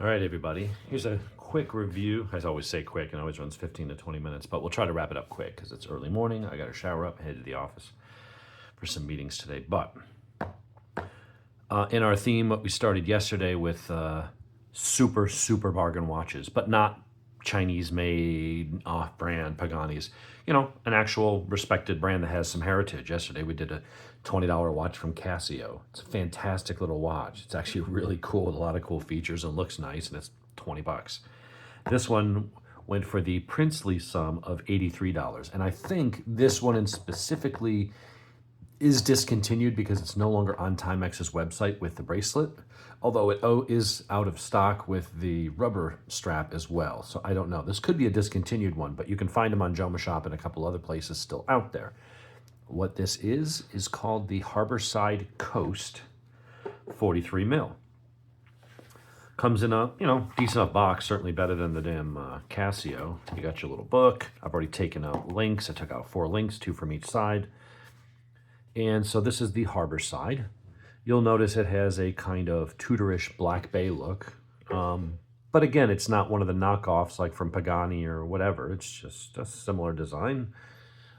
All right, everybody. Here's a quick review. I always say quick, and it always runs 15 to 20 minutes, but we'll try to wrap it up quick because it's early morning. I got to shower up, head to the office for some meetings today. But in our theme, what we started yesterday with super bargain watches, but not Chinese-made off-brand Pagani's. You know, an actual respected brand that has some heritage. Yesterday we did a $20 watch from Casio. It's a fantastic little watch. It's actually really cool with a lot of cool features and looks nice, and it's 20 bucks. This one went for the princely sum of $83. And I think this one in specifically is discontinued because it's no longer on Timex's website with the bracelet, although it is out of stock with the rubber strap as well. So I don't know. This could be a discontinued one, but you can find them on Joma Shop and a couple other places still out there. What this is called the Harborside Coast 43 mil. Comes in a, decent enough box, certainly better than the damn Casio. You got your little book. I've already taken out links. I took out 4 links, 2 from each side. And so this is the Harborside. You'll notice it has a kind of Tudorish black bay look. But again, it's not one of the knockoffs like from Pagani or whatever. It's just a similar design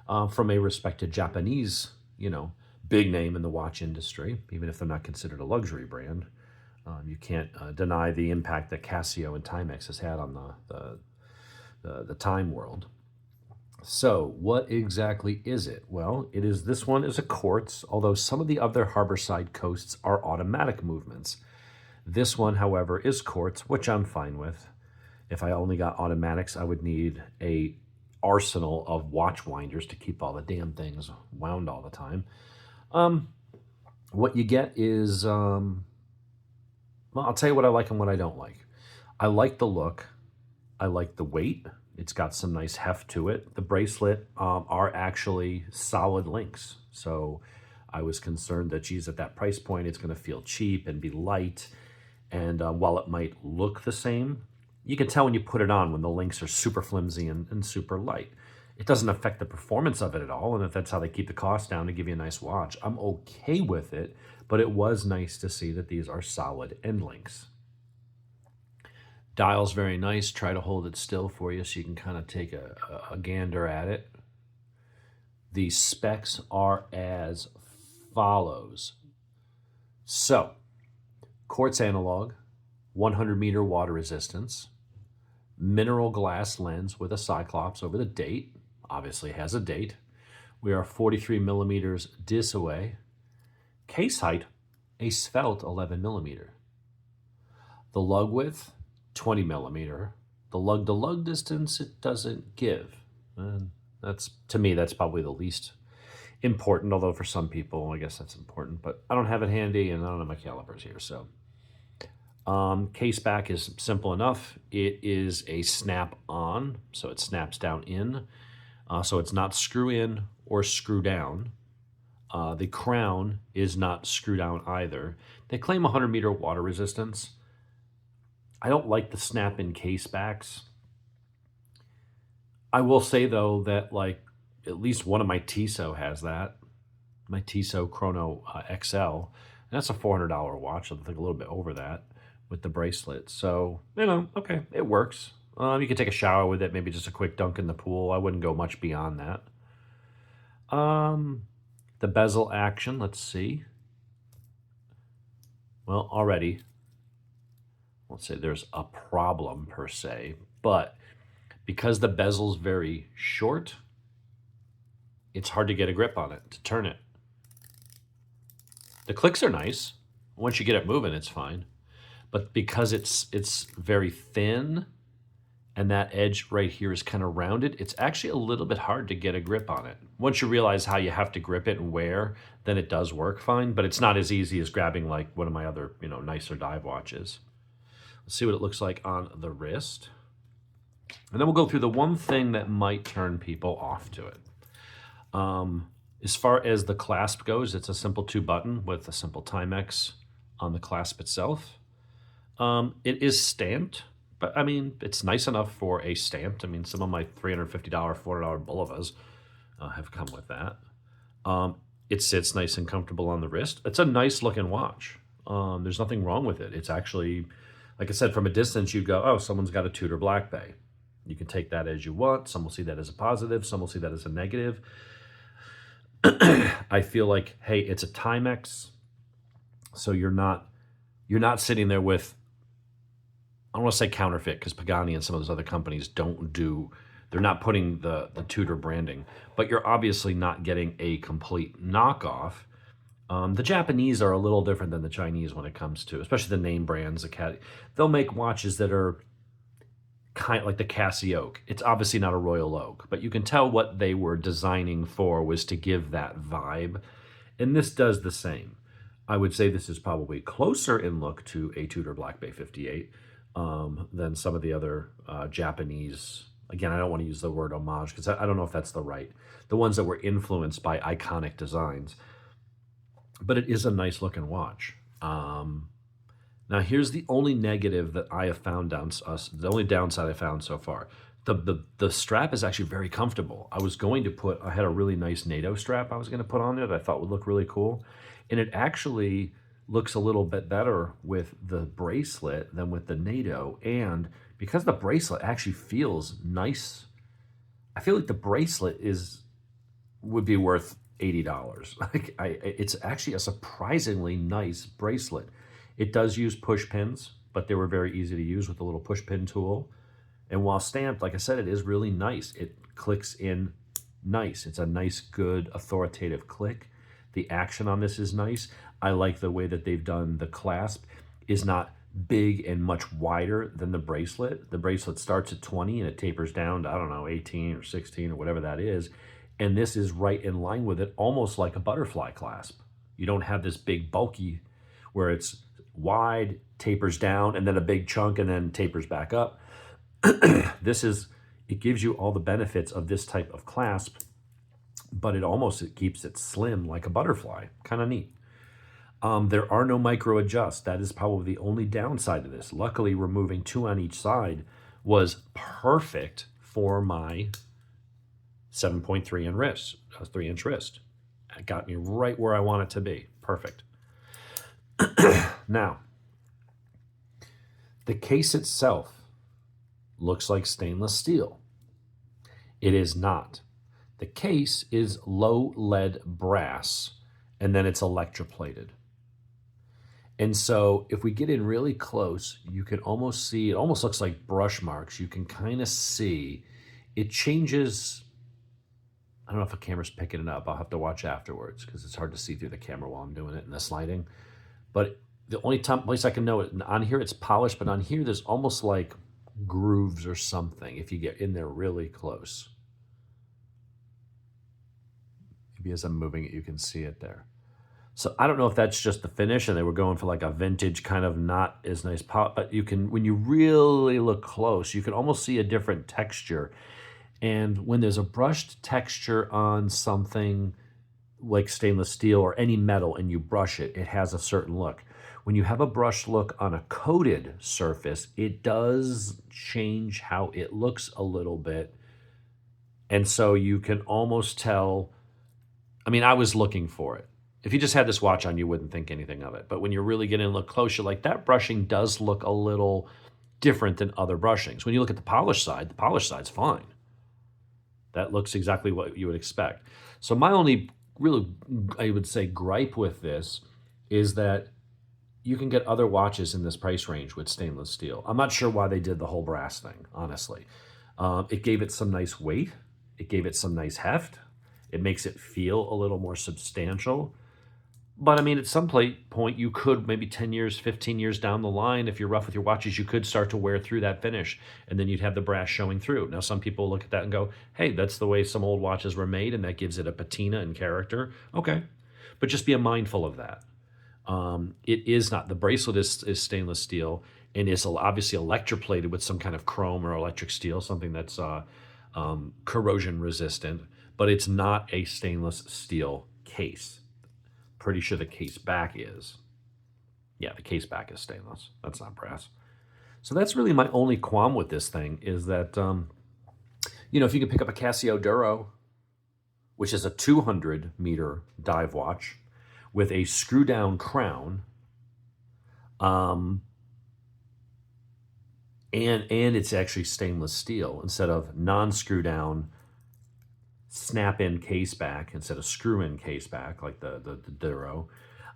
from a respected Japanese, big name in the watch industry, even if they're not considered a luxury brand. You can't deny the impact that Casio and Timex has had on the time world. So what exactly is it? Well, this one is a quartz, although some of the other Harborside coasts are automatic movements. This one, however, is quartz, which I'm fine with. If I only got automatics, I would need a arsenal of watch winders to keep all the damn things wound all the time. What you get is, well, I'll tell you what I like and what I don't like. I like the look. I like the weight. It's got some nice heft to it. The bracelet are actually solid links. So I was concerned that, geez, at that price point, it's going to feel cheap and be light. And while it might look the same, you can tell when you put it on when the links are super flimsy and super light. It doesn't affect the performance of it at all. And if that's how they keep the cost down to give you a nice watch, I'm okay with it. But it was nice to see that these are solid end links. Dial's very nice. Try to hold it still for you so you can kind of take a gander at it. The specs are as follows. So, quartz analog, 100-meter water resistance, mineral glass lens with a cyclops over the date. Obviously has a date. We are 43 millimeters dis away. Case height, a svelte 11 millimeter. The lug width, 20 millimeter. The lug-to-lug distance, it doesn't give. And to me, that's probably the least important, although for some people, I guess that's important. But I don't have it handy, and I don't have my calipers here. So case back is simple enough. It is a snap-on, so it snaps down in. So it's not screw in or screw down. The crown is not screw down either. They claim 100-meter water resistance. I don't like the snap-in case backs. I will say, though, that at least one of my Tissot has that. My Tissot Chrono XL. And that's a $400 watch. I think a little bit over that with the bracelet. So, okay, it works. You can take a shower with it, maybe just a quick dunk in the pool. I wouldn't go much beyond that. The bezel action, let's see. Well, already, let's say there's a problem per se, but because the bezel's very short, it's hard to get a grip on it, to turn it. The clicks are nice. Once you get it moving, it's fine. But because it's very thin and that edge right here is kind of rounded, it's actually a little bit hard to get a grip on it. Once you realize how you have to grip it and where, then it does work fine, but it's not as easy as grabbing like one of my other, nicer dive watches. Let's see what it looks like on the wrist. And then we'll go through the one thing that might turn people off to it. As far as the clasp goes, it's a simple 2-button with a simple Timex on the clasp itself. It is stamped, but it's nice enough for a stamped. Some of my $350, $400 Bulivas have come with that. It sits nice and comfortable on the wrist. It's a nice looking watch. There's nothing wrong with it. It's actually Like I said, from a distance, you'd go, oh, someone's got a Tudor Black Bay. You can take that as you want. Some will see that as a positive. Some will see that as a negative. I feel like, hey, it's a Timex, so you're not sitting there with, I don't want to say counterfeit, because Pagani and some of those other companies they're not putting the Tudor branding, but you're obviously not getting a complete knockoff. The Japanese are a little different than the Chinese when it comes to, especially the name brands. They'll make watches that are kind of like the Casio. It's obviously not a Royal Oak, but you can tell what they were designing for was to give that vibe. And this does the same. I would say this is probably closer in look to a Tudor Black Bay 58 than some of the other Japanese. Again, I don't want to use the word homage because I don't know if that's the ones that were influenced by iconic designs. But it is a nice looking watch. Now, here's the only negative that I have found the only downside I found so far. The strap is actually very comfortable. I had a really nice NATO strap I was going to put on it. I thought would look really cool. And it actually looks a little bit better with the bracelet than with the NATO. And because the bracelet actually feels nice, I feel like the bracelet would be worth $80. It's actually a surprisingly nice bracelet. It does use push pins, but they were very easy to use with the little push pin tool. And while stamped, like I said, it is really nice. It clicks in nice. It's a nice, good, authoritative click. The action on this is nice. I like the way that they've done the clasp is not big and much wider than the bracelet. The bracelet starts at 20 and it tapers down to, I don't know, 18 or 16 or whatever that is. And this is right in line with it, almost like a butterfly clasp. You don't have this big bulky where it's wide, tapers down, and then a big chunk, and then tapers back up. It gives you all the benefits of this type of clasp, but it keeps it slim like a butterfly. Kind of neat. There are no micro adjusts. That is probably the only downside to this. Luckily, removing 2 on each side was perfect for my 7.3 inch wrist, 3-inch wrist. It got me right where I want it to be. Perfect. Now, the case itself looks like stainless steel. It is not. The case is low lead brass, and then it's electroplated. And so if we get in really close, you can almost see, it almost looks like brush marks. You can kind of see it changes. I don't know if the camera's picking it up. I'll have to watch afterwards because it's hard to see through the camera while I'm doing it in the sliding. But the only place I can know it, on here it's polished, but on here there's almost like grooves or something if you get in there really close. Maybe as I'm moving it, you can see it there. So I don't know if that's just the finish and they were going for like a vintage kind of not as nice pop, but you can, when you really look close, you can almost see a different texture. And when there's a brushed texture on something like stainless steel or any metal and you brush it, it has a certain look. When you have a brushed look on a coated surface, it does change how it looks a little bit. And so you can almost tell, I mean, I was looking for it. If you just had this watch on, you wouldn't think anything of it. But when you're really getting a look close, you're like, that brushing does look a little different than other brushings. When you look at the polished side's fine. That looks exactly what you would expect. So my only really, I would say, gripe with this is that you can get other watches in this price range with stainless steel. I'm not sure why they did the whole brass thing, honestly. It gave it some nice weight. It gave it some nice heft. It makes it feel a little more substantial. But I mean, at some point, you could, maybe 10 years, 15 years down the line, if you're rough with your watches, you could start to wear through that finish, and then you'd have the brass showing through. Now, some people look at that and go, hey, that's the way some old watches were made, and that gives it a patina and character. Okay, but just be mindful of that. It is not, the bracelet is stainless steel, and is obviously electroplated with some kind of chrome or electric steel, something that's corrosion resistant, but it's not a stainless steel case. Pretty sure the case back is. Yeah, the case back is stainless. That's not brass. So that's really my only qualm with this thing is that, if you can pick up a Casio Duro, which is a 200-meter dive watch with a screw-down crown, and it's actually stainless steel instead of non-screw down, snap-in case back instead of screw-in case back like the Duro.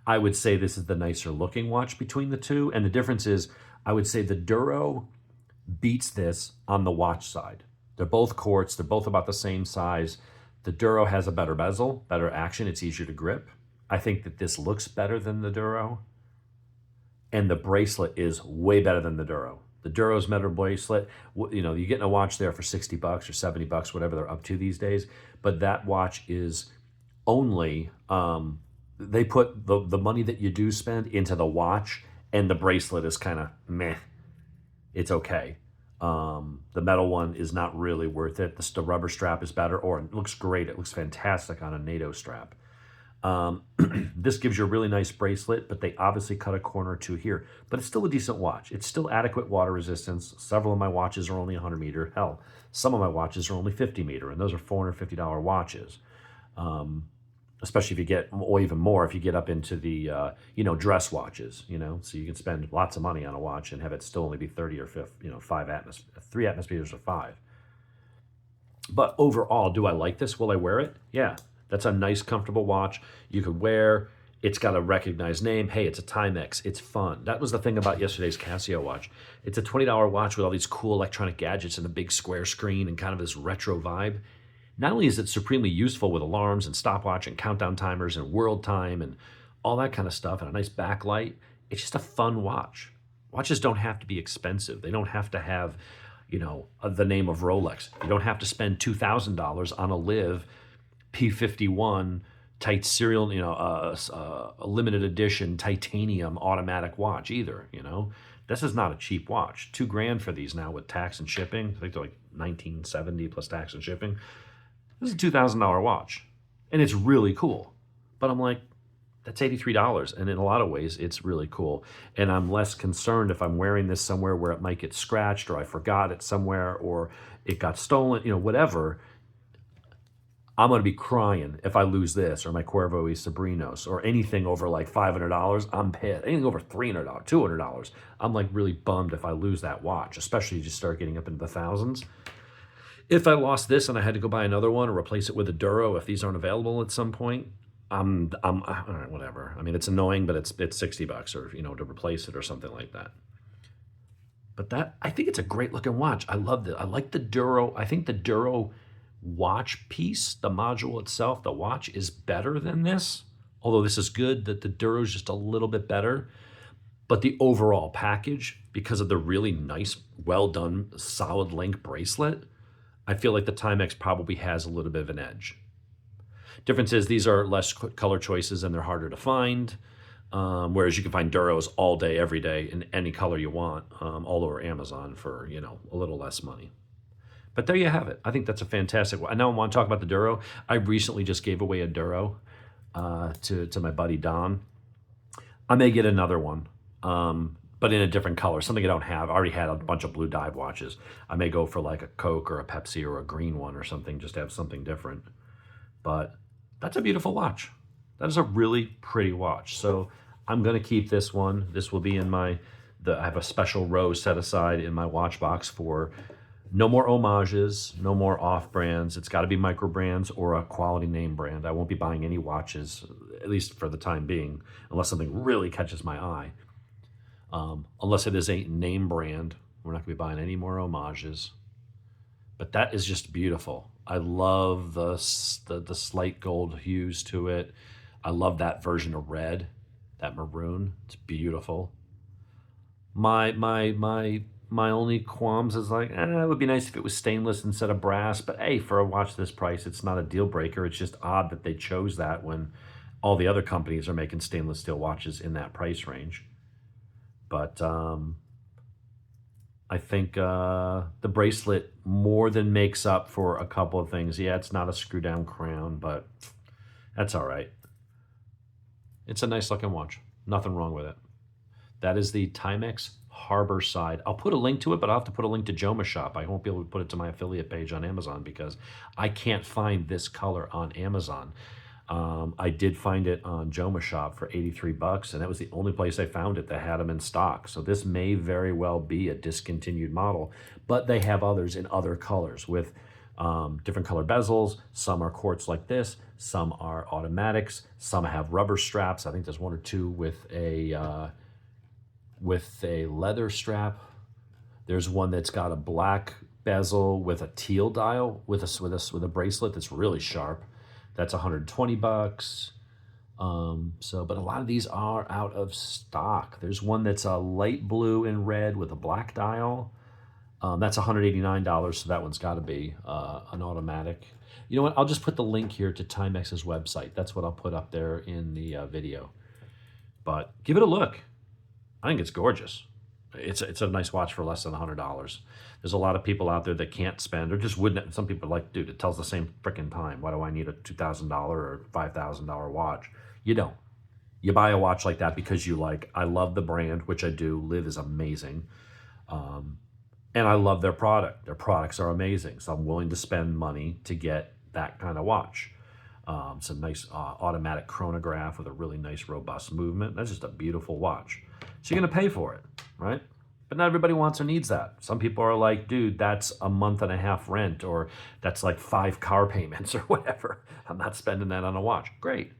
I would say this is the nicer looking watch between the two, and the difference is I would say the Duro beats this on the watch side. They're both quartz, they're both about the same size. The Duro has a better bezel, better action, it's easier to grip. I think that this looks better than the Duro, and the Bracelet is way better than the Duro. The Duro's metal bracelet, you know, you're getting a watch there for 60 bucks or 70 bucks, whatever they're up to these days. But that watch is only, they put the money that you do spend into the watch, and the bracelet is kind of meh. It's okay. The metal one is not really worth it. The rubber strap is better, or it looks great. It looks fantastic on a NATO strap. This gives you a really nice bracelet, but they obviously cut a corner or two here. But it's still a decent watch. It's still adequate water resistance. Several of my watches are only 100 meter. Hell, some of my watches are only 50 meter, and those are $450 watches. Especially if you get, or even more, if you get up into the, dress watches, so you can spend lots of money on a watch and have it still only be 30 or 3 atmospheres or 5. But overall, do I like this? Will I wear it? Yeah. That's a nice, comfortable watch you could wear. It's got a recognized name. Hey, it's a Timex. It's fun. That was the thing about yesterday's Casio watch. It's a $20 watch with all these cool electronic gadgets and a big square screen and kind of this retro vibe. Not only is it supremely useful with alarms and stopwatch and countdown timers and world time and all that kind of stuff and a nice backlight, it's just a fun watch. Watches don't have to be expensive. They don't have to have, the name of Rolex. You don't have to spend $2,000 on a Live P51 tight serial, a limited edition titanium automatic watch either. This is not a cheap watch. $2,000 for these now with tax and shipping. I think they're like $1,970 plus tax and shipping. This is a $2,000 watch, and it's really cool. But I'm like, that's $83, and in a lot of ways, it's really cool. And I'm less concerned if I'm wearing this somewhere where it might get scratched, or I forgot it somewhere, or it got stolen, whatever. I'm going to be crying if I lose this or my Cuervo y Sobrinos or anything over like $500. I'm pissed. Anything over $300, $200. I'm like really bummed if I lose that watch, especially if you start getting up into the thousands. If I lost this and I had to go buy another one or replace it with a Duro, if these aren't available at some point, I'm all right, whatever. I mean, it's annoying, but it's $60 or, to replace it or something like that. But I think it's a great looking watch. I love it. I like the Duro. I think the Duro watch piece, the module itself, the watch is better than this. Although this is good, that the Duro is just a little bit better. But the overall package, because of the really nice, well done, solid link bracelet, I feel like the Timex probably has a little bit of an edge. Difference is these are less color choices and they're harder to find. Whereas you can find Duros all day, every day in any color you want, all over Amazon for, a little less money. But there you have it. I think that's a fantastic one. I now want to talk about the Duro. I recently just gave away a Duro to my buddy Don. I may get another one, but in a different color, something I don't have. I already had a bunch of blue dive watches. I may go for like a Coke or a Pepsi or a green one or something, just to have something different. But that's a beautiful watch. That is a really pretty watch. So I'm going to keep this one. This will be in I have a special row set aside in my watch box for no more homages, no more off-brands. It's got to be micro brands or a quality name brand. I won't be buying any watches, at least for the time being, unless something really catches my eye. Unless it is a name brand, we're not going to be buying any more homages. But that is just beautiful. I love the slight gold hues to it. I love that version of red, that maroon. It's beautiful. My only qualms is like, it would be nice if it was stainless instead of brass, but hey, for a watch this price, it's not a deal breaker. It's just odd that they chose that when all the other companies are making stainless steel watches in that price range. But I think the bracelet more than makes up for a couple of things. Yeah, it's not a screw down crown, but that's all right. It's a nice looking watch. Nothing wrong with it. That is the Timex Harborside. I'll put a link to it, but I'll have to put a link to Joma's shop. I won't be able to put it to my affiliate page on Amazon because I can't find this color on Amazon. I did find it on Joma Shop for 83 bucks, and that was the only place I found it that had them in stock. So this may very well be a discontinued model, but they have others in other colors with different color bezels. Some are quartz like this, some are automatics, some have rubber straps. I think there's one or two with a leather strap. There's one that's got a black bezel with a teal dial with a bracelet that's really sharp. That's 120 bucks. But a lot of these are out of stock. There's one that's a light blue and red with a black dial. That's $189, so that one's got to be an automatic. You know what? I'll just put the link here to Timex's website. That's what I'll put up there in the video. But give it a look. I think it's gorgeous. It's a nice watch for less than $100. There's a lot of people out there that can't spend or just wouldn't. Some people are like, dude, it tells the same freaking time. Why do I need a $2,000 or $5,000 watch? You don't. You buy a watch like that because you like, I love the brand, which I do. Liv is amazing. And I love their product. Their products are amazing. So I'm willing to spend money to get that kind of watch. It's a nice automatic chronograph with a really nice robust movement. That's just a beautiful watch. So you're going to pay for it, right? But not everybody wants or needs that. Some people are like, dude, that's a month and a half rent, or that's like 5 car payments or whatever. I'm not spending that on a watch. Great.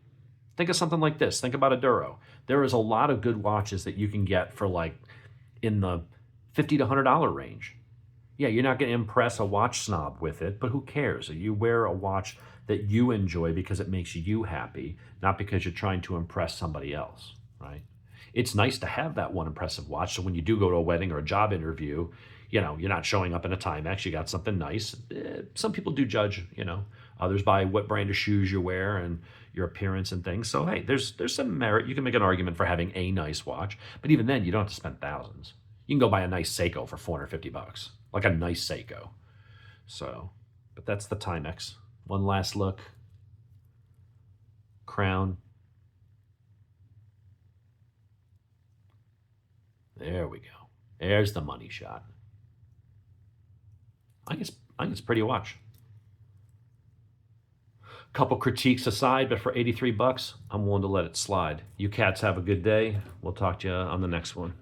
Think of something like this. Think about a Duro. There is a lot of good watches that you can get for like in the $50 to $100 range. Yeah, you're not going to impress a watch snob with it, but who cares? You wear a watch that you enjoy because it makes you happy, not because you're trying to impress somebody else, right? It's nice to have that one impressive watch, so when you do go to a wedding or a job interview, you know, you're not showing up in a Timex, you got something nice. Some people do judge, you know, others by what brand of shoes you wear and your appearance and things. So, hey, there's some merit. You can make an argument for having a nice watch, but even then, you don't have to spend thousands. You can go buy a nice Seiko for 450 bucks, like a nice Seiko. So, but that's the Timex. One last look. Crown. There we go. There's the money shot. I think it's a pretty watch. Couple critiques aside, but for 83 bucks, I'm willing to let it slide. You cats have a good day. We'll talk to you on the next one.